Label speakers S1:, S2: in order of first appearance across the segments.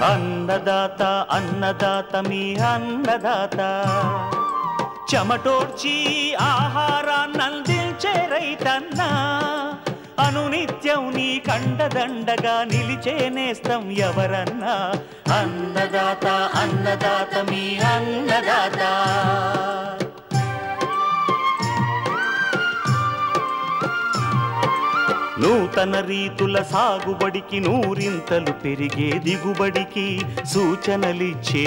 S1: అన్నదాత అన్నదాత మీ అన్నదాత చెమటోడ్చి ఆహారాన్నందించే రైతన్నా అనునిత్యం నీ కండదండగా నిలిచే నేస్తం ఎవరన్నా అన్నదాత అన్నదాత మీ అన్నదాత నూతన రీతుల సాగుబడికి నూరింతలు పెరిగే దిగుబడికి సూచనలిచ్చే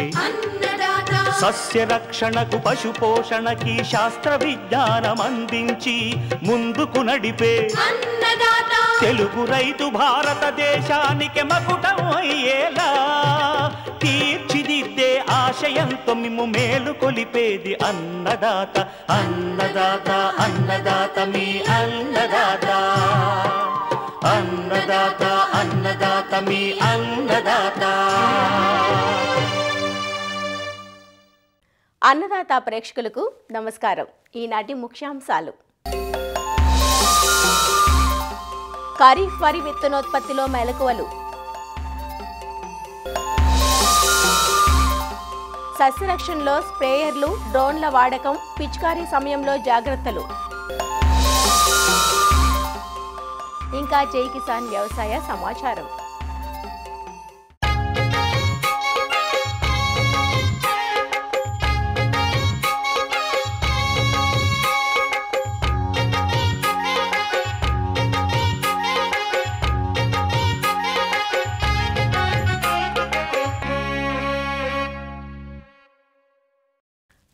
S1: సస్య రక్షణకు పశు పోషణకి శాస్త్ర విజ్ఞానం అందించి ముందుకు నడిపే తెలుగు రైతు భారతదేశానికి మకుటం అయ్యేలా తీర్చిదిద్దే ఆశయంతో మిమ్ము మేలు కొలిపేది అన్నదాత అన్నదాత అన్నదాత మీ అన్నదాత అన్నదాత అన్నదాత మీ అన్నదాత.
S2: అన్నదాత ప్రేక్షకులకు నమస్కారం. ఈనాటి ముఖ్యాంశాలు: ఖరీఫ్ వరి విత్తనోత్పత్తిలో మెలకువలు, సస్యరక్షణలో స్ప్రేయర్లు డ్రోన్ల వాడకం, పిచికారీ సమయంలో జాగ్రత్తలు, ఇంకా జై కిసాన్ వ్యవసాయ సమాచారం.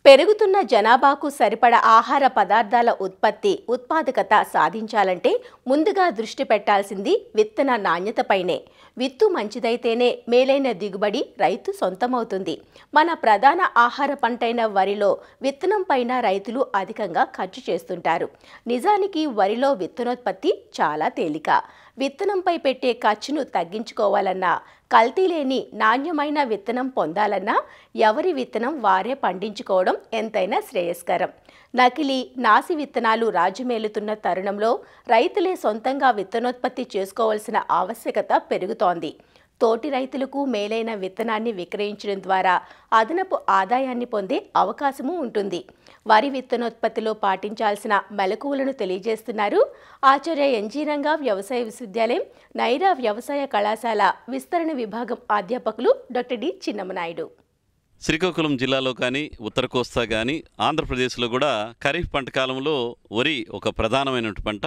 S2: పెరుగుతున్న జనాభాకు సరిపడ ఆహార పదార్థాల ఉత్పాదకత సాధించాలంటే ముందుగా దృష్టి పెట్టాల్సింది విత్తన నాణ్యతపైనే. విత్తు మంచిదైతేనే మేలైన దిగుబడి రైతు సొంతమవుతుంది. మన ప్రధాన ఆహార పంటైన వరిలో విత్తనం పైన రైతులు అధికంగా ఖర్చు చేస్తుంటారు. నిజానికి వరిలో విత్తనోత్పత్తి చాలా తేలిక. విత్తనంపై పెట్టే ఖర్చును తగ్గించుకోవాలన్నా, కల్తీ లేని నాణ్యమైన విత్తనం పొందాలన్నా ఎవరి విత్తనం వారే పండించుకోవడం ఎంతైనా శ్రేయస్కరం. నకిలీ నాసి విత్తనాలు రాజుమేలుతున్న తరుణంలో రైతులే సొంతంగా విత్తనోత్పత్తి చేసుకోవాల్సిన ఆవశ్యకత పెరుగుతోంది. తోటి రైతులకు మేలైన విత్తనాన్ని విక్రయించడం ద్వారా అదనపు ఆదాయాన్ని పొందే అవకాశమూ ఉంటుంది. వరి విత్తనోత్పత్తిలో పాటించాల్సిన మెలకువలను తెలియజేస్తున్నారు ఆచార్య ఎన్జీ రంగా వ్యవసాయ విశ్వవిద్యాలయం నైరా వ్యవసాయ కళాశాల విస్తరణ విభాగం అధ్యాపకులు డాక్టర్ డి చిన్నమనాయుడు.
S3: శ్రీకాకుళం జిల్లాలో కానీ ఉత్తర కోస్తా కానీ ఆంధ్రప్రదేశ్లో కూడా ఖరీఫ్ పంట కాలంలో వరి ఒక ప్రధానమైన పంట.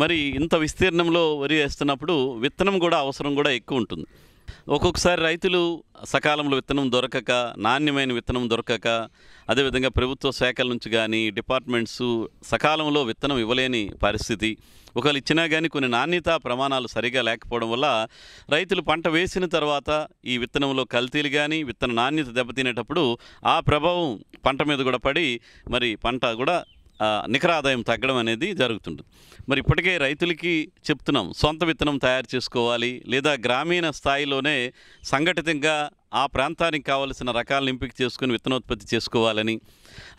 S3: మరి ఇంత విస్తీర్ణంలో వరి వేస్తున్నప్పుడు విత్తనం కూడా అవసరం కూడా ఎక్కువ ఉంటుంది. ఒక్కొక్కసారి రైతులు సకాలంలో విత్తనం దొరకక, నాణ్యమైన విత్తనం దొరకక, అదేవిధంగా ప్రభుత్వ శాఖల నుంచి కానీ డిపార్ట్మెంట్స్ సకాలంలో విత్తనం ఇవ్వలేని పరిస్థితి. ఒకవేళ ఇచ్చినా కానీ కొన్ని నాణ్యత ప్రమాణాలు సరిగా లేకపోవడం వల్ల రైతులు పంట వేసిన తర్వాత ఈ విత్తనంలో కల్తీలు కానీ విత్తన నాణ్యత దెబ్బతినేటప్పుడు ఆ ప్రభావం పంట మీద కూడా పడి మరి పంట కూడా నికర ఆదాయం తగ్గడం అనేది జరుగుతుంది. మరి ఇప్పటికే రైతులకి చెప్తున్నాం, సొంత విత్తనం తయారు చేసుకోవాలి, లేదా గ్రామీణ స్థాయిలోనే సంఘటితంగా ఆ ప్రాంతానికి కావలసిన రకాలను ఎంపిక చేసుకుని విత్తనోత్పత్తి చేసుకోవాలని.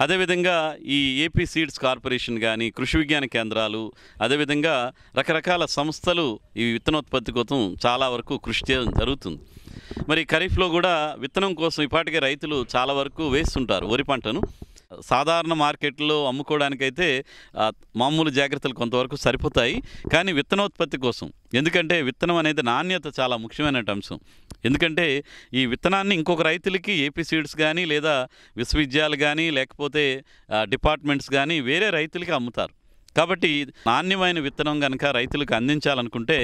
S3: అదేవిధంగా ఈ ఏపీ సీడ్స్ కార్పొరేషన్ కానీ, కృషి విజ్ఞాన కేంద్రాలు, అదేవిధంగా రకరకాల సంస్థలు ఈ విత్తనోత్పత్తి కోసం చాలా వరకు కృషి చేయడం జరుగుతుంది. మరి ఖరీఫ్లో కూడా విత్తనం కోసం ఇప్పటికే రైతులు చాలా వరకు వేస్తుంటారు వరి పంటను. సాధారణ మార్కెట్లో అమ్ముకోవడానికైతే మామూలు జాగ్రత్తలు కొంతవరకు సరిపోతాయి. కానీ విత్తనోత్పత్తి కోసం, ఎందుకంటే విత్తనం అనేది నాణ్యత చాలా ముఖ్యమైన అంశం. ఎందుకంటే ఈ విత్తనాన్ని ఇంకొక రైతులకి ఏపీ సీడ్స్ కానీ, లేదా విశ్వవిద్యాలయాలు కానీ, లేకపోతే డిపార్ట్మెంట్స్ కానీ వేరే రైతులకి అమ్ముతారు. కాబట్టి నాణ్యమైన విత్తనం కనుక రైతులకు అందించాలనుకుంటే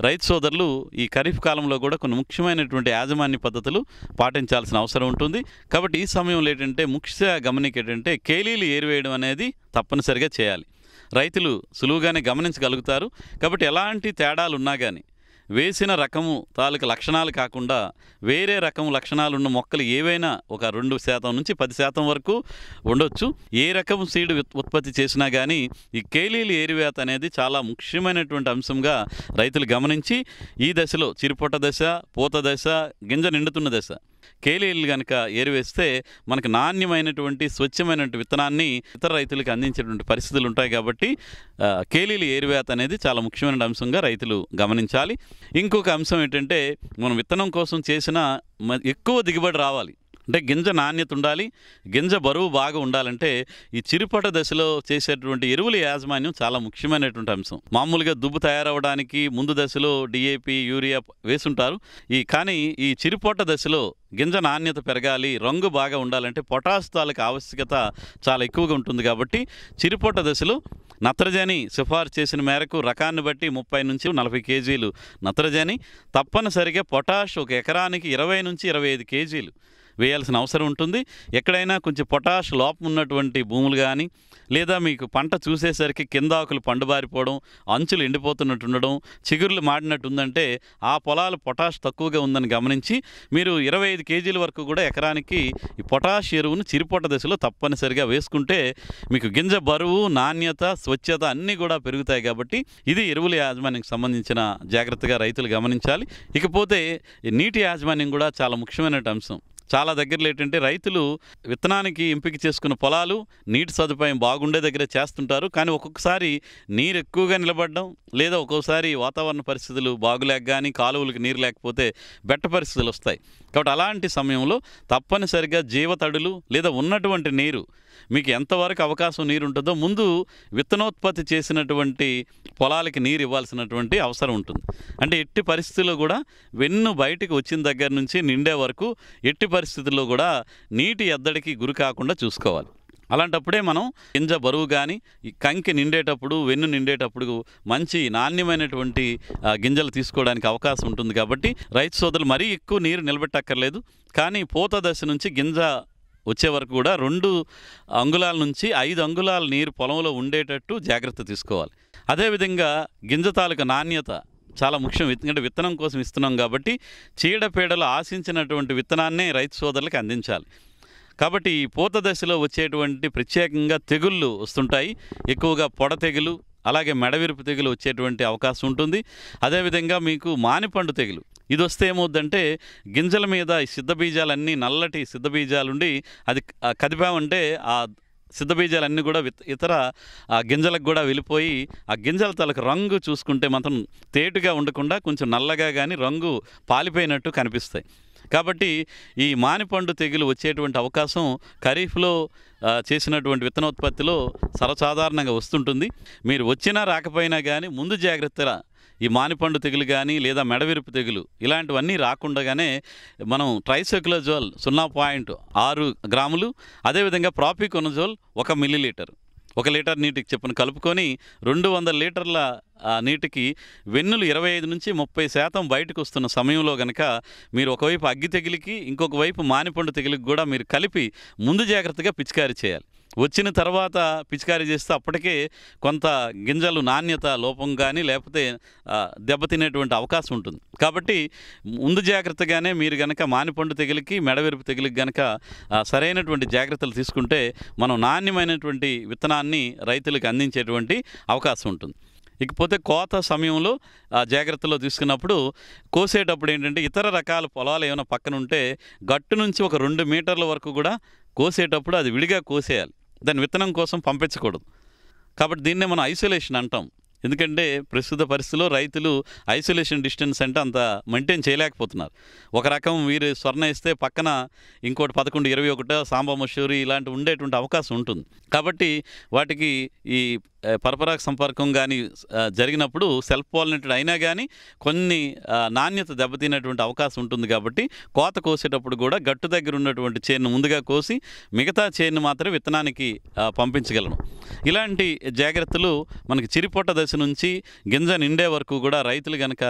S3: రైతు సోదరులు ఈ ఖరీఫ్ కాలంలో కూడా కొన్ని ముఖ్యమైనటువంటి యాజమాన్య పద్ధతులు పాటించాల్సిన అవసరం ఉంటుంది. కాబట్టి ఈ సమయంలో ఏంటంటే ముఖ్య గమనిక ఏంటంటే కేలీలు ఏరివేయడం అనేది తప్పనిసరిగా చేయాలి. రైతులు సులువుగానే గమనించగలుగుతారు. కాబట్టి ఎలాంటి తేడాలు ఉన్నా కానీ వేసిన రకము తాలూకు లక్షణాలు కాకుండా వేరే రకం లక్షణాలు ఉన్న మొక్కలు ఏవైనా ఒక 2% నుంచి 10% వరకు ఉండొచ్చు. ఏ రకం సీడ్ ఉత్పత్తి చేసినా కానీ ఈ కేలీలు ఏరివేత అనేది చాలా ముఖ్యమైనటువంటి అంశంగా రైతులు గమనించి ఈ దశలో చిరుపొట్ట దశ, పూత దశ, గింజ నిండుతున్న దశ కేలీలు కనుక ఏరివేస్తే మనకు నాణ్యమైనటువంటి స్వచ్ఛమైనటువంటి విత్తనాన్ని ఇతర రైతులకు అందించేటువంటి పరిస్థితులు ఉంటాయి. కాబట్టి కేలీలు ఏరివేత అనేది చాలా ముఖ్యమైన అంశంగా రైతులు గమనించాలి. ఇంకొక అంశం ఏంటంటే, మనం విత్తనం కోసం చేసిన ఎక్కువ దిగుబడి రావాలి అంటే గింజ నాణ్యత ఉండాలి, గింజ బరువు బాగా ఉండాలంటే ఈ చిరుపట దశలో చేసేటువంటి ఎరువుల యాజమాన్యం చాలా ముఖ్యమైనటువంటి అంశం. మామూలుగా దుబ్బు తయారవడానికి ముందు దశలో డిఏపి, యూరియా వేసుంటారు. కానీ ఈ చిరుపట దశలో గింజ నాణ్యత పెరగాలి, రంగు బాగా ఉండాలంటే పొటాష్ తాలూకు ఆవశ్యకత చాలా ఎక్కువగా ఉంటుంది. కాబట్టి చిరుపట దశలో నత్రజని సిఫార్సు చేసిన మేరకు రకాన్ని బట్టి 30 నుంచి 40 కేజీలు నత్రజని, తప్పనిసరిగా పొటాష్ ఒక ఎకరానికి 20 నుంచి 25 కేజీలు వేయాల్సిన అవసరం ఉంటుంది. ఎక్కడైనా కొంచెం పొటాష్ లోపం ఉన్నటువంటి భూములు కానీ, లేదా మీకు పంట చూసేసరికి కింద ఆకులు పండుబారిపోవడం, అంచులు ఎండిపోతున్నట్టు ఉండడం, చిగుర్లు మాడినట్టు ఉందంటే ఆ పొలాలు పొటాష్ తక్కువగా ఉందని గమనించి మీరు 25 కేజీల వరకు కూడా ఎకరానికి ఈ పొటాష్ ఎరువును చిరుపొట్ట దశలో తప్పనిసరిగా వేసుకుంటే మీకు గింజ బరువు, నాణ్యత, స్వచ్ఛత అన్నీ కూడా పెరుగుతాయి. కాబట్టి ఇది ఎరువుల యాజమాన్యానికి సంబంధించిన జాగ్రత్తగా రైతులు గమనించాలి. ఇకపోతే నీటి యాజమాన్యం కూడా చాలా ముఖ్యమైన అంశం. చాలా దగ్గరలో ఏంటంటే రైతులు విత్తనానికి ఎంపిక చేసుకున్న పొలాలు నీటి సదుపాయం బాగుండే దగ్గర చేస్తుంటారు. కానీ ఒక్కొక్కసారి నీరు ఎక్కువగా నిలబడడం, లేదా ఒక్కోసారి వాతావరణ పరిస్థితులు బాగులేక కానీ కాలువలకు నీరు లేకపోతే బెట్ట పరిస్థితులు వస్తాయి. కాబట్టి అలాంటి సమయంలో తప్పనిసరిగా జీవతడులు లేదా ఉన్నటువంటి నీరు మీకు ఎంతవరకు అవకాశం నీరు ఉంటుందో ముందు విత్తనోత్పత్తి చేసినటువంటి పొలాలకి నీరు ఇవ్వాల్సినటువంటి అవసరం ఉంటుంది. అంటే ఎట్టి పరిస్థితుల్లో కూడా వెన్ను బయటికి వచ్చిన దగ్గర నుంచి నిండే వరకు ఎట్టి పరిస్థితుల్లో కూడా నీటి ఎద్దడికి గురి కాకుండా చూసుకోవాలి. అలాంటప్పుడే మనం గింజ బరువు కానీ కంకి నిండేటప్పుడు, వెన్ను నిండేటప్పుడు మంచి నాణ్యమైనటువంటి గింజలు తీసుకోవడానికి అవకాశం ఉంటుంది. కాబట్టి రైతు సోదరులు మరీ ఎక్కువ నీరు నిలబెట్టక్కర్లేదు. కానీ పూత దశ నుంచి గింజ వచ్చే వరకు కూడా 2 అంగుళాల నుంచి 5 అంగుళాల నీరు పొలంలో ఉండేటట్టు జాగ్రత్త తీసుకోవాలి. అదేవిధంగా గింజ తాలూకు నాణ్యత చాలా ముఖ్యం. ఎందుకంటే విత్తనం కోసం ఇస్తున్నాం కాబట్టి చీడపీడలు ఆశించినటువంటి విత్తనాన్నే రైతు సోదరులకు అందించాలి. కాబట్టి ఈ పూత దశలో వచ్చేటువంటి ప్రత్యేకంగా తెగుళ్ళు వస్తుంటాయి. ఎక్కువగా పొడ తెగులు, అలాగే మెడవిరుపు తెగులు వచ్చేటువంటి అవకాశం ఉంటుంది. అదేవిధంగా మీకు మానిపండు తెగులు ఇది వస్తే ఏమవుద్దంటే గింజల మీద ఈ సిద్ధబీజాలన్నీ నల్లటి సిద్ధబీజాలుండి అది కదిపామంటే ఆ సిద్ధబీజాలన్నీ కూడా ఇతర గింజలకు కూడా వెళ్ళిపోయి ఆ గింజల తలకు రంగు చూసుకుంటే మాత్రం తేటుగా ఉండకుండా కొంచెం నల్లగా కానీ రంగు పాలిపోయినట్టు కనిపిస్తాయి. కాబట్టి ఈ మానిపండు తెగులు వచ్చేటువంటి అవకాశం ఖరీఫ్లో చేసినటువంటి విత్తనోత్పత్తిలో సర్వసాధారణంగా వస్తుంటుంది. మీరు వచ్చినా రాకపోయినా కానీ ముందు జాగ్రత్తగా ఈ మానిపండు తెగులు కానీ లేదా మెడవిరుపు తెగులు ఇలాంటివన్నీ రాకుండానే మనం ట్రైసైక్లోజోల్ 0.6 గ్రాములు, అదేవిధంగా ప్రాపికొనజోల్ 1 మిల్లీలీటర్ 1 లీటర్ నీటికి చెప్పున కలుపుకొని 200 లీటర్ల నీటికి వెన్నులు 25 నుంచి 30% బయటకు వస్తున్న సమయంలో కనుక మీరు ఒకవైపు అగ్గి తెగులుకి ఇంకొక వైపు మానిపండు తెగులుకి కూడా మీరు కలిపి ముందు జాగ్రత్తగా పిచికారీ చేయాలి. వచ్చిన తర్వాత పిచికారీ చేస్తే అప్పటికే కొంత గింజలు నాణ్యత లోపం కానీ లేకపోతే దెబ్బతినేటువంటి అవకాశం ఉంటుంది. కాబట్టి ముందు జాగ్రత్తగానే మీరు కనుక మానిపండు తెగులుకి, మెడవిరుపు తెగులుకి కనుక సరైనటువంటి జాగ్రత్తలు తీసుకుంటే మనం నాణ్యమైనటువంటి విత్తనాన్ని రైతులకు అందించేటువంటి అవకాశం ఉంటుంది. ఇకపోతే కోత సమయంలో జాగ్రత్తలో తీసుకున్నప్పుడు కోసేటప్పుడు ఏంటంటే ఇతర రకాల పొలాలు ఏమైనా పక్కన ఉంటే గట్టు నుంచి ఒక 2 మీటర్ల వరకు కూడా కోసేటప్పుడు అది విడిగా కోసేయాలి. దాని విత్తనం కోసం పంపించకూడదు. కాబట్టి దీన్నే మనం ఐసోలేషన్ అంటాం. ఎందుకంటే ప్రస్తుత పరిస్థితిలో రైతులు ఐసోలేషన్ డిస్టెన్స్ అంటే అంత మెయింటైన్ చేయలేకపోతున్నారు. ఒక రకం వీరు స్వర్ణ ఇస్తే పక్కన ఇంకోటి 11, 21 సాంబా మసూరి ఇలాంటి ఉండేటువంటి అవకాశం ఉంటుంది. కాబట్టి వాటికి ఈ పరపరాగ సంపర్కం కానీ జరిగినప్పుడు సెల్ఫ్ పాలినేటెడ్ అయినా కానీ కొన్ని నాణ్యత దెబ్బతినేటువంటి అవకాశం ఉంటుంది. కాబట్టి కోత కోసేటప్పుడు కూడా గట్టు దగ్గర ఉన్నటువంటి చేను ముందుగా కోసి మిగతా చేను మాత్రమే విత్తనానికి పంపించగలను. ఇలాంటి జాగ్రత్తలు మనకి చిరిపొట్ట దశ నుంచి గింజ నిండే వరకు కూడా రైతులు కనుక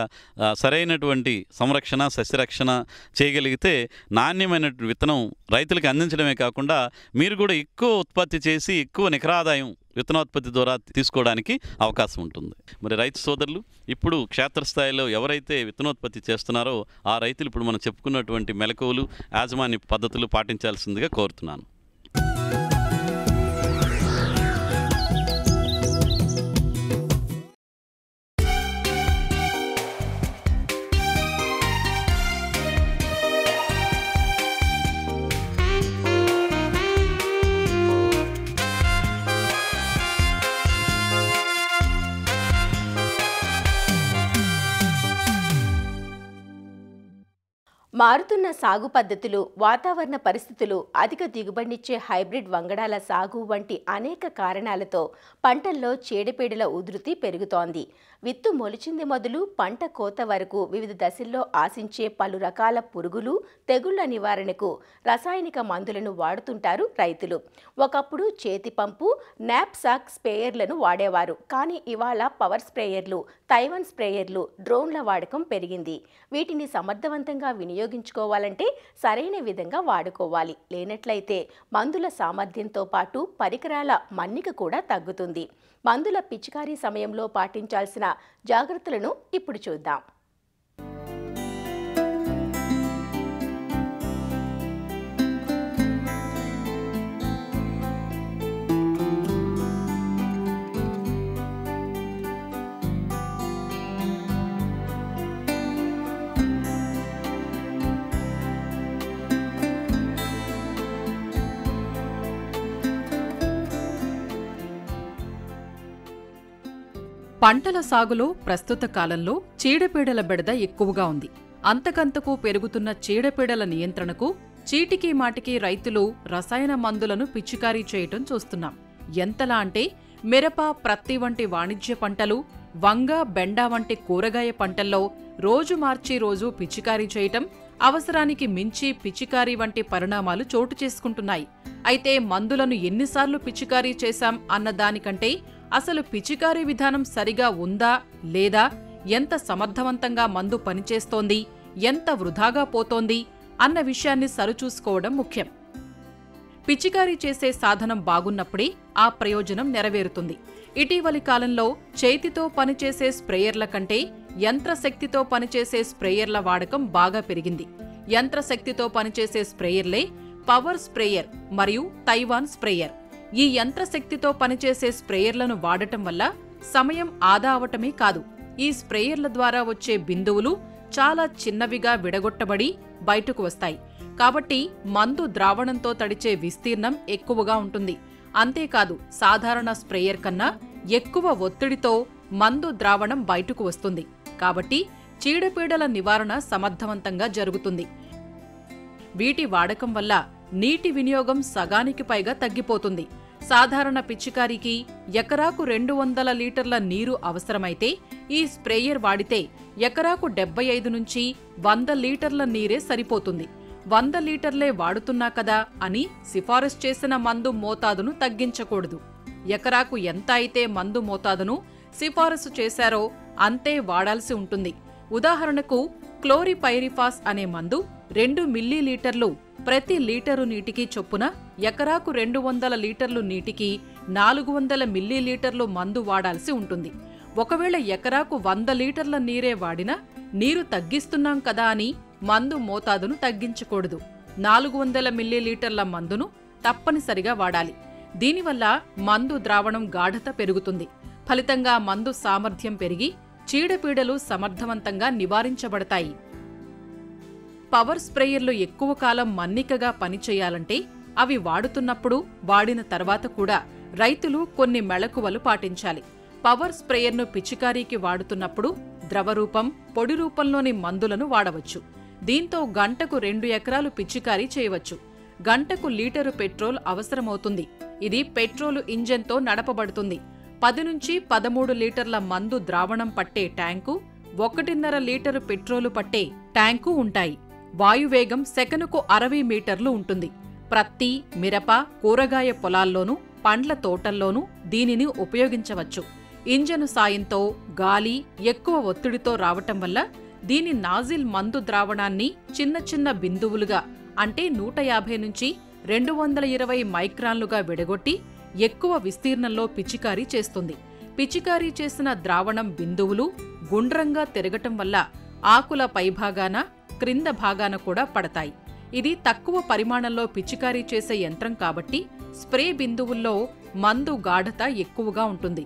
S3: సరైనటువంటి సంరక్షణ, సస్యరక్షణ చేయగలిగితే నాణ్యమైనటువంటి విత్తనం రైతులకు అందించడమే కాకుండా మీరు కూడా ఎక్కువ ఉత్పత్తి చేసి ఎక్కువ నికరాదాయం విత్తనోత్పత్తి ద్వారా తీసుకోవడానికి అవకాశం ఉంటుంది. మరి రైతు సోదరులు ఇప్పుడు క్షేత్రస్థాయిలో ఎవరైతే విత్తనోత్పత్తి చేస్తున్నారో ఆ రైతులు ఇప్పుడు మనం చెప్పుకున్నటువంటి మెలకువలు, యాజమాన్య పద్ధతులు పాటించాల్సిందిగా కోరుతున్నాను.
S2: మారుతున్న సాగు పద్ధతులు, వాతావరణ పరిస్థితులు, అధిక దిగుబడినిచ్చే హైబ్రిడ్ వంగడాల సాగు వంటి అనేక కారణాలతో పంటల్లో చీడపీడల ఉధృతి పెరుగుతోంది. విత్తు మొలిచింది మొదలు పంట కోత వరకు వివిధ దశల్లో ఆశించే పలు రకాల పురుగులు, తెగుళ్ల నివారణకు రసాయనిక మందులను వాడుతుంటారు రైతులు. ఒకప్పుడు చేతి పంపు, నాప్సాక్ స్ప్రేయర్లను వాడేవారు. కానీ ఇవాళ పవర్ స్ప్రేయర్లు, తైవాన్ స్ప్రేయర్లు, డ్రోన్ల వాడకం పెరిగింది. వీటిని సమర్థవంతంగా వినియోగించుకోవాలంటే సరైన విధంగా వాడుకోవాలి. లేనట్లయితే మందుల సామర్థ్యంతో పాటు పరికరాల మన్నిక కూడా తగ్గుతుంది. మందుల పిచికారీ సమయంలో పాటించాల్సిన జాగ్రత్తలను ఇప్పుడు చూద్దాం.
S4: పంటల సాగులో ప్రస్తుత కాలంలో చీడపీడల బెడద ఎక్కువగా ఉంది. అంతకంతకు పెరుగుతున్న చీడపీడల నియంత్రణకు చీటికి మాటికి రైతులు రసాయన మందులను పిచికారీ చేయటం చూస్తున్నాం. ఎంతలా అంటే మిరప, ప్రత్తి వంటి వాణిజ్య పంటలు, వంగ, బెండ వంటి కూరగాయ పంటల్లో రోజు మార్చి రోజు పిచికారీ చేయటం, అవసరానికి మించి పిచికారీ వంటి పరిణామాలు చోటు చేసుకుంటున్నాయి. అయితే మందులను ఎన్నిసార్లు పిచికారీ చేశాం అన్న దానికంటే అసలు పిచికారీ విధానం సరిగా ఉందా లేదా, ఎంత సమర్థవంతంగా మందు పనిచేస్తోంది, ఎంత వృధాగా పోతోంది అన్న విషయాన్ని సరిచూసుకోవడం ముఖ్యం. పిచికారీ చేసే సాధనం బాగున్నప్పుడే ఆ ప్రయోజనం నెరవేరుతుంది. ఇటీవలి కాలంలో చేతితో పనిచేసే స్ప్రేయర్ల కంటే యంత్రశక్తితో పనిచేసే స్ప్రేయర్ల వాడకం బాగా పెరిగింది. యంత్రశక్తితో పనిచేసే స్ప్రేయర్లే పవర్ స్ప్రేయర్ మరియు తైవాన్ స్ప్రేయర్. ఈ యంత్రశక్తితో పనిచేసే స్ప్రేయర్లను వాడటం వల్ల సమయం ఆదా అవటమే కాదు, ఈ స్ప్రేయర్ల ద్వారా వచ్చే బిందువులు చాలా చిన్నవిగా విడగొట్టబడి బయటకు వస్తాయి. కాబట్టి మందు ద్రావణంతో తడిచే విస్తీర్ణం ఎక్కువగా ఉంటుంది. అంతేకాదు, సాధారణ స్ప్రేయర్ కన్నా ఎక్కువ ఒత్తిడితో మందు ద్రావణం బయటకు వస్తుంది. కాబట్టి చీడపీడల నివారణ సమర్థవంతంగా జరుగుతుంది. వీటి వాడకం వల్ల నీటి వినియోగం సగానికి పైగా తగ్గిపోతుంది. సాధారణ పిచికారీకి ఎకరాకు 200 లీటర్ల నీరు అవసరమైతే ఈ స్ప్రేయర్ వాడితే ఎకరాకు 75 నుంచి 100 లీటర్ల నీరే సరిపోతుంది. 100 లీటర్లే వాడుతున్నా కదా అని సిఫారసు చేసిన మందు మోతాదును తగ్గించకూడదు. ఎకరాకు ఎంత అయితే మందు మోతాదును సిఫారసు చేశారో అంతే వాడాల్సి ఉంటుంది. ఉదాహరణకు క్లోరిపైరిఫాస్ అనే మందు 2 మిల్లీలీటర్లు ప్రతి లీటరు నీటికి చొప్పున ఎకరాకు 200 లీటర్లు నీటికి 400 మిల్లీలీటర్లు మందు వాడాల్సి ఉంటుంది. ఒకవేళ ఎకరాకు 100 లీటర్ల నీరే వాడినా నీరు తగ్గిస్తున్నాం కదా అని మందు మోతాదును తగ్గించకూడదు. 400 మిల్లీలీటర్ల మందును తప్పనిసరిగా వాడాలి. దీనివల్ల మందు ద్రావణం గాఢత పెరుగుతుంది. ఫలితంగా మందు సామర్థ్యం పెరిగి చీడపీడలు సమర్థవంతంగా నివారించబడతాయి. పవర్ స్ప్రేయర్లు ఎక్కువ కాలం మన్నికగా పనిచేయాలంటే అవి వాడుతున్నప్పుడు, వాడిన తర్వాత కూడా రైతులు కొన్ని మెళకువలు పాటించాలి. పవర్ స్ప్రేయర్ను పిచికారీకి వాడుతున్నప్పుడు ద్రవరూపం, పొడి రూపంలోని మందులను వాడవచ్చు. దీంతో గంటకు 2 ఎకరాలు పిచికారీ చేయవచ్చు. గంటకు లీటరు పెట్రోల్ అవసరమవుతుంది. ఇది పెట్రోలు ఇంజన్తో నడపబడుతుంది. 10 నుంచి 13 లీటర్ల మందు ద్రావణం పట్టే ట్యాంకు, 1.5 లీటరు పెట్రోలు పట్టే ట్యాంకు ఉంటాయి. వాయువేగం సెకనుకు 60 మీటర్లు ఉంటుంది. ప్రత్తి, మిరప, కూరగాయ పొలాల్లోనూ, పండ్ల తోటల్లోనూ దీనిని ఉపయోగించవచ్చు. ఇంజను సాయంతో గాలి ఎక్కువ ఒత్తిడితో రావటం వల్ల దీని నాజిల్ మందు ద్రావణాన్ని చిన్న చిన్న బిందువులుగా, అంటే 150 నుంచి 220 మైక్రాన్లుగా విడగొట్టి ఎక్కువ విస్తీర్ణంలో పిచికారీ చేస్తుంది. పిచికారీ చేసిన ద్రావణం బిందువులు గుండ్రంగా తిరగటం వల్ల ఆకుల పైభాగాన, క్రింద భాగాన కూడా పడతాయి. ఇది తక్కువ పరిమాణంలో పిచికారీ చేసే యంత్రం కాబట్టి స్ప్రే బిందువుల్లో మందు గాఢత ఎక్కువగా ఉంటుంది.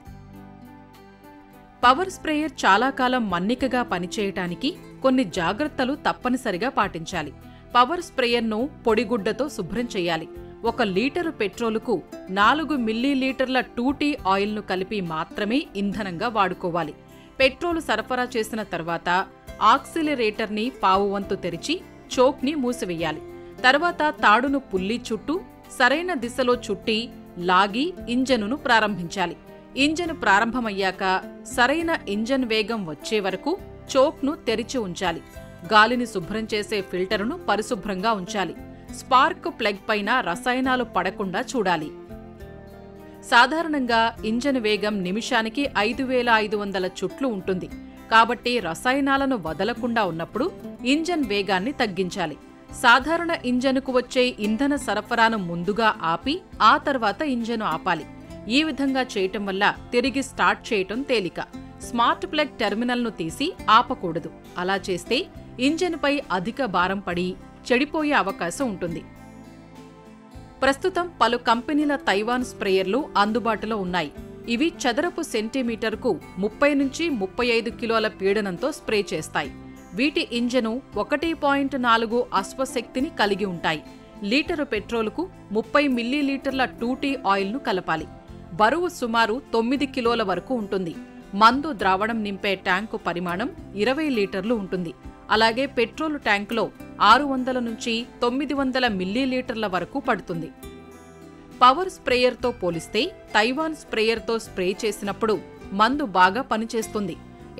S4: పవర్ స్ప్రేయర్ చాలా కాలం మన్నికగా పనిచేయటానికి కొన్ని జాగ్రత్తలు తప్పనిసరిగా పాటించాలి. పవర్ స్ప్రేయర్ను పొడిగుడ్డతో శుభ్రం చేయాలి. 1 లీటరు పెట్రోలుకు 4 మిల్లీలీటర్ల 2T ఆయిల్ను కలిపి మాత్రమే ఇంధనంగా వాడుకోవాలి. పెట్రోలు సరఫరా చేసిన తర్వాత ఆక్సిలరేటర్ని పావు వంతు తెరిచి చోక్ని మూసివేయాలి. తర్వాత తాడును పుల్లీ చుట్టూ సరైన దిశలో చుట్టి లాగి ఇంజనును ప్రారంభించాలి. ఇంజను ప్రారంభమయ్యాక సరైన ఇంజన్ వేగం వచ్చే వరకు చోక్ను తెరిచి ఉంచాలి. గాలిని శుభ్రం చేసే ఫిల్టరును పరిశుభ్రంగా ఉంచాలి. స్పార్క్ ప్లగ్ పైన రసాయనాలు పడకుండా చూడాలి. సాధారణంగా ఇంజన్ వేగం నిమిషానికి 5500 చుట్లు ఉంటుంది. కాబట్టి రసాయనాలను వదలకుండా ఉన్నప్పుడు ఇంజన్ వేగాన్ని తగ్గించాలి. సాధారణ ఇంజనుకు వచ్చే ఇంధన సరఫరాను ముందుగా ఆపి ఆ తర్వాత ఇంజను ఆపాలి. ఈ విధంగా చేయటం వల్ల తిరిగి స్టార్ట్ చేయటం తేలిక. స్మార్ట్ ప్లగ్ టెర్మినల్ను తీసి ఆపకూడదు. అలా చేస్తే ఇంజన్పై అధిక భారం పడి చెడిపోయే అవకాశం ఉంటుంది. ప్రస్తుతం పలు కంపెనీల తైవాన్ స్ప్రేయర్లు అందుబాటులో ఉన్నాయి. ఇవి చదరపు సెంటీమీటర్కు 30 నుంచి 35 కిలోల పీడనంతో స్ప్రే చేస్తాయి. వీటి ఇంజను 1.4 అశ్వశక్తిని కలిగి ఉంటాయి. లీటరు పెట్రోలుకు 30 మిల్లీలీటర్ల 2T ఆయిల్ను కలపాలి. బరువు సుమారు 9 కిలోల వరకు ఉంటుంది. మందు ద్రావణం నింపే ట్యాంకు పరిమాణం 20 లీటర్లు ఉంటుంది. అలాగే పెట్రోలు ట్యాంకులో 600 నుంచి 900 మిల్లీలీటర్ల వరకు పడుతుంది. పవర్ స్ప్రేయర్తో పోలిస్తే తైవాన్ స్ప్రేయర్తో స్ప్రే చేసినప్పుడు మందు బాగా పనిచేస్తుంది.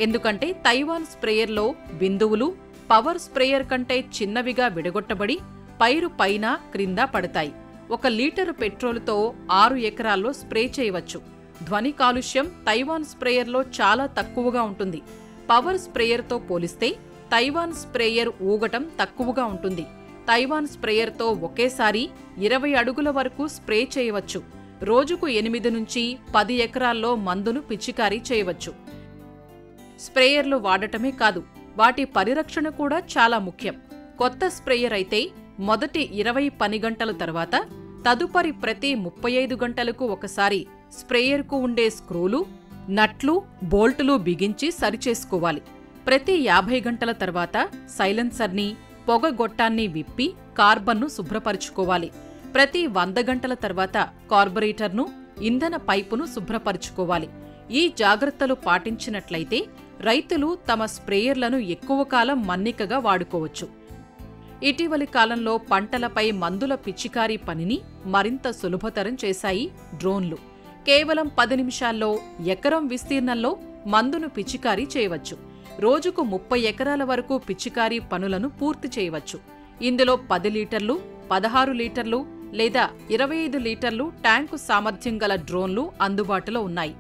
S4: ఎందుకంటే తైవాన్ స్ప్రేయర్లో బిందువులు పవర్ స్ప్రేయర్ కంటే చిన్నవిగా విడగొట్టబడి పైరు పైన క్రింద పడతాయి. 1 లీటరు పెట్రోలుతో 6 ఎకరాల్లో స్ప్రే చేయవచ్చు. ధ్వని కాలుష్యం తైవాన్ స్ప్రేయర్లో చాలా తక్కువగా ఉంటుంది. పవర్ స్ప్రేయర్తో పోలిస్తే తైవాన్ స్ప్రేయర్ ఊగటం తక్కువగా ఉంటుంది. తైవాన్ స్ప్రేయర్తో ఒకేసారి 20 అడుగుల వరకు స్ప్రే చేయవచ్చు. రోజుకు 8 నుంచి 10 ఎకరాల్లో మందును పిచికారీ చేయవచ్చు. స్ప్రేయర్లు వాడటమే కాదు, వాటి పరిరక్షణ కూడా చాలా ముఖ్యం. కొత్త స్ప్రేయర్ అయితే మొదటి 20 పని గంటల తర్వాత తదుపరి ప్రతి 35 గంటలకు ఒకసారి స్ప్రేయర్కు ఉండే స్క్రూలు, నట్లు, బోల్టులు బిగించి సరిచేసుకోవాలి. ప్రతి 50 గంటల తర్వాత సైలెన్సర్ని, పొగ గొట్టాన్ని విప్పి కార్బన్ను శుభ్రపరుచుకోవాలి. ప్రతి 100 గంటల తర్వాత కార్బొరేటర్ను, ఇంధన పైపును శుభ్రపరుచుకోవాలి. ఈ జాగ్రత్తలు పాటించినట్లయితే రైతులు తమ స్ప్రేయర్లను ఎక్కువ కాలం మన్నికగా వాడుకోవచ్చు. ఇటీవలి కాలంలో పంటలపై మందుల పిచికారీ పనిని మరింత సులభతరం చేశాయి డ్రోన్లు. కేవలం 10 నిమిషాల్లో ఎకరం విస్తీర్ణంలో మందును పిచికారీ చేయవచ్చు. రోజుకు 30 ఎకరాల వరకు పిచికారీ పనులను పూర్తి చేయవచ్చు. ఇందులో 10 లీటర్లు, 16 లీటర్లు లేదా 25 లీటర్లు ట్యాంకు సామర్థ్యం గల డ్రోన్లు అందుబాటులో ఉన్నాయి.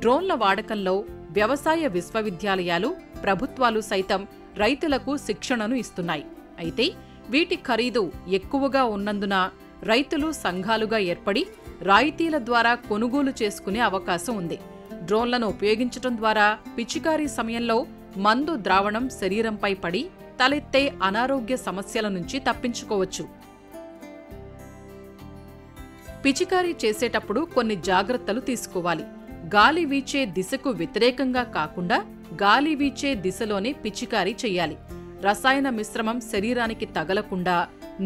S4: డ్రోన్ల వాడకంలో వ్యవసాయ విశ్వవిద్యాలయాలు, ప్రభుత్వాలు సైతం రైతులకు శిక్షణను ఇస్తున్నాయి. అయితే వీటి ఖరీదు ఎక్కువగా ఉన్నందున రైతులు సంఘాలుగా ఏర్పడి రాయితీల ద్వారా కొనుగోలు చేసుకునే అవకాశం ఉంది. డ్రోన్లను ఉపయోగించడం ద్వారా పిచికారీ సమయంలో మందు ద్రావణం శరీరంపై పడి తలెత్తే అనారోగ్య సమస్యల నుంచి తప్పించుకోవచ్చు. పిచికారీ చేసేటప్పుడు కొన్ని జాగ్రత్తలు తీసుకోవాలి. గాలి వీచే దిశకు వ్యతిరేకంగా కాకుండా గాలి వీచే దిశలోనే పిచికారీ చెయ్యాలి. రసాయన మిశ్రమం శరీరానికి తగలకుండా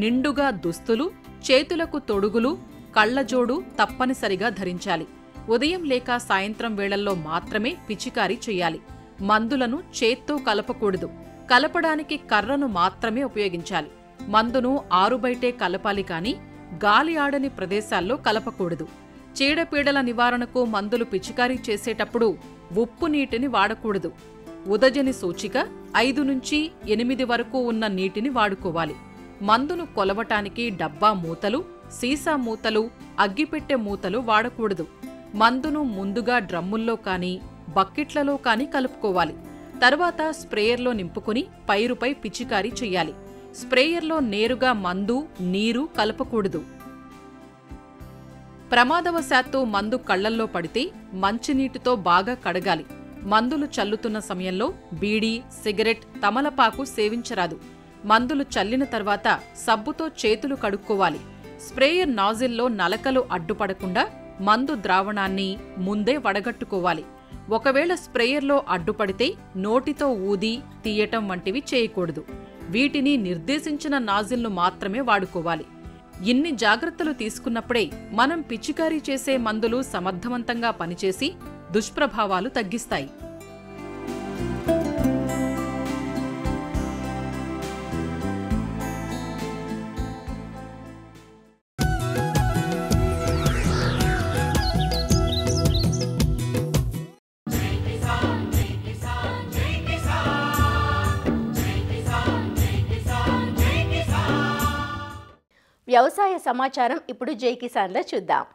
S4: నిండుగా దుస్తులు, చేతులకు తొడుగులు, కళ్లజోడు తప్పనిసరిగా ధరించాలి. ఉదయం లేక సాయంత్రం వేళల్లో మాత్రమే పిచికారీ చెయ్యాలి. మందులను చేత్తో కలపకూడదు. కలపడానికి కర్రను మాత్రమే ఉపయోగించాలి. మందును ఆరుబయటే కలపాలి కానీ గాలి ఆడని ప్రదేశాల్లో కలపకూడదు. చీడపీడల నివారణకు మందులు పిచికారీ చేసేటప్పుడు ఉప్పు నీటిని వాడకూడదు. ఉదజని సూచిక 5 నుంచి 8 వరకు ఉన్న నీటిని వాడుకోవాలి. మందును కొలవటానికి డబ్బా మూతలు, సీసా మూతలు, అగ్గిపెట్టె మూతలు వాడకూడదు. మందును ముందుగా డ్రమ్ముల్లో కానీ బకెట్లలో కానీ కలుపుకోవాలి. తర్వాత స్ప్రేయర్లో నింపుకుని పైరుపై పిచికారీ చెయ్యాలి. స్ప్రేయర్లో నేరుగా మందు, నీరు కలపకూడదు. ప్రమాదవశాత్తు మందు కళ్లల్లో పడితే మంచినీటితో బాగా కడగాలి. మందులు చల్లుతున్న సమయంలో బీడీ, సిగరెట్, తమలపాకు సేవించరాదు. మందులు చల్లిన తర్వాత సబ్బుతో చేతులు కడుక్కోవాలి. స్ప్రేయర్ నాజిల్లో నలకలు అడ్డుపడకుండా మందు ద్రావణాన్ని ముందే వడగట్టుకోవాలి. ఒకవేళ స్ప్రేయర్లో అడ్డుపడితే నోటితో ఊది తీయటం వంటివి చేయకూడదు. వీటిని నిర్దేశించిన నాజిల్ను మాత్రమే వాడుకోవాలి. ఇన్ని జాగ్రత్తలు తీసుకున్నప్పుడే మనం పిచికారీ చేసే మందులు సమర్థవంతంగా పనిచేసి దుష్ప్రభావాలు తగ్గిస్తాయి.
S2: వ్యవసాయ సమాచారం ఇప్పుడు జై కిసాన్లో చూద్దాం.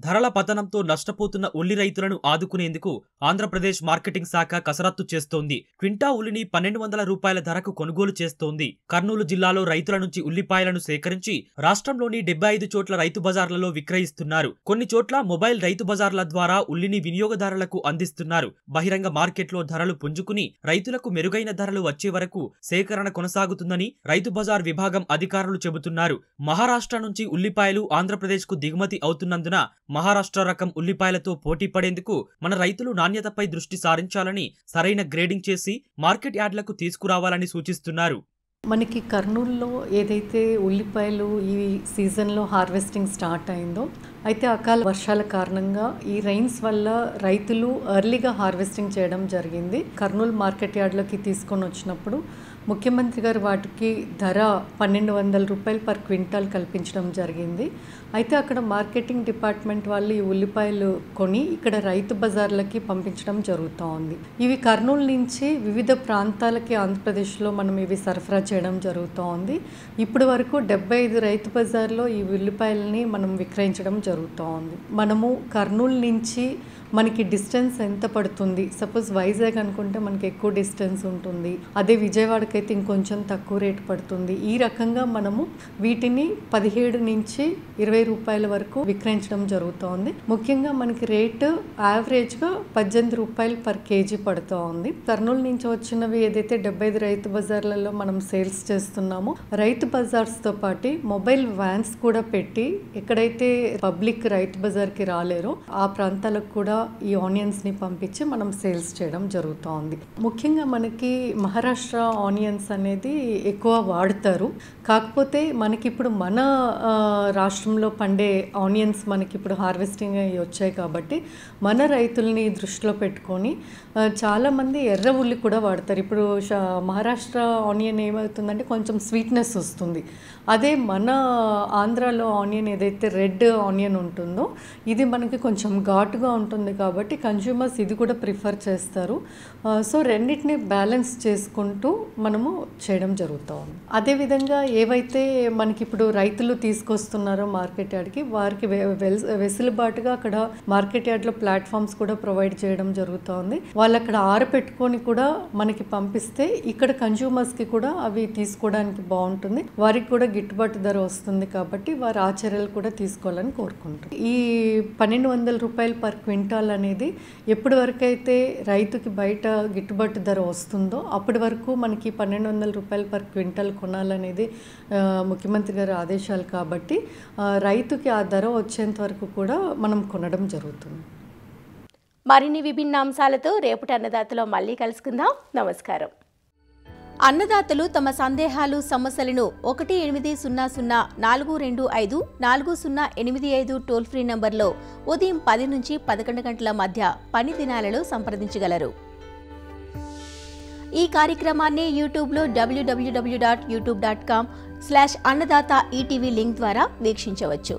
S5: ధరల పతనంతో నష్టపోతున్న ఉల్లి రైతులను ఆదుకునేందుకు ఆంధ్రప్రదేశ్ మార్కెటింగ్ శాఖ కసరత్తు చేస్తోంది. క్వింటా ఉల్లిని 1200 రూపాయల ధరకు కొనుగోలు చేస్తోంది. కర్నూలు జిల్లాలో రైతుల నుంచి ఉల్లిపాయలను సేకరించి రాష్ట్రంలోని 75 చోట్ల రైతు బజార్లలో విక్రయిస్తున్నారు. కొన్ని చోట్ల మొబైల్ రైతు బజార్ల ద్వారా ఉల్లిని వినియోగదారులకు అందిస్తున్నారు. బహిరంగ మార్కెట్లో ధరలు పుంజుకుని రైతులకు మెరుగైన ధరలు వచ్చే వరకు సేకరణ కొనసాగుతుందని రైతు బజార్ విభాగం అధికారులు చెబుతున్నారు. మహారాష్ట్ర నుంచి ఉల్లిపాయలు ఆంధ్రప్రదేశ్కు దిగుమతి అవుతున్నందున మహారాష్ట్ర రకం ఉల్లిపాయలతో పోటీ పడేందుకు మన రైతులు నాణ్యతపై దృష్టి సారించాలని, సరైన గ్రేడింగ్ చేసి మార్కెట్ యార్డులకు తీసుకురావాలని సూచిస్తున్నారు.
S6: మనకి కర్నూలులో ఏదైతే ఉల్లిపాయలు ఈ సీజన్లో హార్వెస్టింగ్ స్టార్ట్ అయిందో, అయితే అకాల వర్షాల కారణంగా ఈ రైన్స్ వల్ల రైతులు ఎర్లీగా హార్వెస్టింగ్ చేయడం జరిగింది. కర్నూలు మార్కెట్ యార్డ్లోకి తీసుకొని వచ్చినప్పుడు ముఖ్యమంత్రి గారు వాటికి ధర 1200 రూపాయలు పర్ క్వింటాల్ కల్పించడం జరిగింది. అయితే అక్కడ మార్కెటింగ్ డిపార్ట్మెంట్ వాళ్ళు ఈ ఉల్లిపాయలు కొని ఇక్కడ రైతు బజార్లకి పంపించడం జరుగుతూ ఉంది. ఇవి కర్నూలు నుంచి వివిధ ప్రాంతాలకి ఆంధ్రప్రదేశ్లో మనం ఇవి సరఫరా చేయడం జరుగుతూ ఉంది. ఇప్పటి వరకు 75 రైతు బజార్లో ఈ ఉల్లిపాయలని మనం విక్రయించడం జరుగుతూ ఉంది. మనము కర్నూలు నుంచి మనకి డిస్టెన్స్ ఎంత పడుతుంది, సపోజ్ వైజాగ్ అనుకుంటే మనకి ఎక్కువ డిస్టెన్స్ ఉంటుంది, అదే విజయవాడకి అయితే ఇంకొంచెం తక్కువ రేటు పడుతుంది. ఈ రకంగా మనము వీటిని 17 నుంచి 20 రూపాయల వరకు విక్రయించడం జరుగుతోంది. ముఖ్యంగా మనకి రేటు యావరేజ్గా 18 రూపాయలు పర్ కేజీ పడుతూ ఉంది. కర్నూలు నుంచి వచ్చినవి ఏదైతే 75 రైతు బజార్లలో మనం సేల్స్ చేస్తున్నామో, రైతు బజార్స్తో పాటు మొబైల్ వ్యాన్స్ కూడా పెట్టి ఎక్కడైతే పబ్లిక్ రైతు బజార్కి రాలేరో ఆ ప్రాంతాలకు కూడా ఈ ఆనియన్స్ని పంపించి మనం సేల్స్ చేయడం జరుగుతూ ఉంది. ముఖ్యంగా మనకి మహారాష్ట్ర ఆనియన్స్ అనేది ఎక్కువ వాడతారు. కాకపోతే మనకిప్పుడు మన రాష్ట్రంలో పండే ఆనియన్స్ మనకి ఇప్పుడు హార్వెస్టింగ్ అయ్యి వచ్చాయి కాబట్టి మన రైతుల్ని దృష్టిలో పెట్టుకొని చాలామంది ఎర్ర ఉల్లి కూడా వాడతారు. ఇప్పుడు మహారాష్ట్ర ఆనియన్ ఏమవుతుందంటే కొంచెం స్వీట్నెస్ వస్తుంది. అదే మన ఆంధ్రాలో ఆనియన్ ఏదైతే రెడ్ ఆనియన్ ఉంటుందో ఇది మనకి కొంచెం ఘాటుగా ఉంటుంది కాబట్టి కన్జ్యూమర్స్ ఇది కూడా ప్రిఫర్ చేస్తారు. సో రెండింటిని బ్యాలెన్స్ చేసుకుంటూ మనము చేయడం జరుగుతూ ఉంది. అదేవిధంగా ఏవైతే మనకి ఇప్పుడు రైతులు తీసుకొస్తున్నారో మార్కెట్ యార్డ్కి వారికి వెసులుబాటుగా అక్కడ మార్కెట్ యార్డ్లో ప్లాట్ఫామ్స్ కూడా ప్రొవైడ్ చేయడం జరుగుతూ ఉంది. వాళ్ళు అక్కడ ఆరపెట్టుకొని కూడా మనకి పంపిస్తే ఇక్కడ కన్జ్యూమర్స్కి కూడా అవి తీసుకోవడానికి బాగుంటుంది, వారికి కూడా గిట్టుబాటు ధర వస్తుంది కాబట్టి వారు ఆ చర్యలు కూడా తీసుకోవాలని కోరుకుంటున్నారు. ఈ 1200 రూపాయలు పర్ క్వింటాల్ అనేది ఎప్పటి వరకు అయితే రైతుకి బయట గిట్టుబాటు ధర వస్తుందో అప్పటి వరకు మనకి 1200 రూపాయలు పర్ క్వింటాల్ కొనాలనేది ముఖ్యమంత్రి గారి ఆదేశాలు కాబట్టి రైతుకి ఆ ధర వచ్చేంత వరకు కూడా మనం కొనడం జరుగుతుంది.
S2: మరిన్ని విభిన్న అంశాలతో రేపటి అన్నదాతలో మళ్ళీ కలుసుకుందాం. నమస్కారం. అన్నదాతలు తమ సందేహాలు, సమస్యలను 1800-425-4085 టోల్ ఫ్రీ నంబర్లో ఉదయం 10 నుంచి 11 గంటల మధ్య పని దినాలలో సంప్రదించగలరు. ఈ కార్యక్రమాన్ని యూట్యూబ్లో www.youtube.com/annadaata ETV లింక్ ద్వారా వీక్షించవచ్చు.